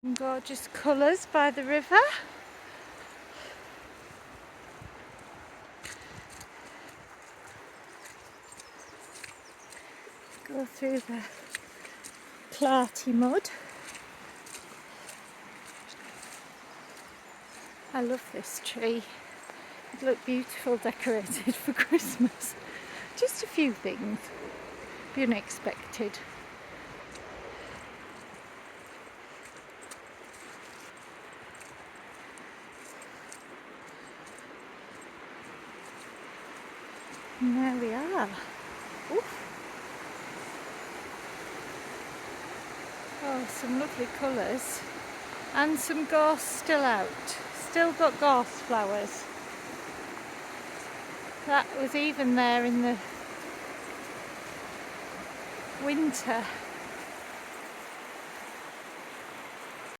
And gorgeous colours by the river. Go through the clarty mud. I love this tree. It looked beautiful decorated for Christmas. Just a few things. Be unexpected. And there we are. Oof. Oh, some lovely colours. And some gorse still out. Still got gorse flowers. That was even there in the winter.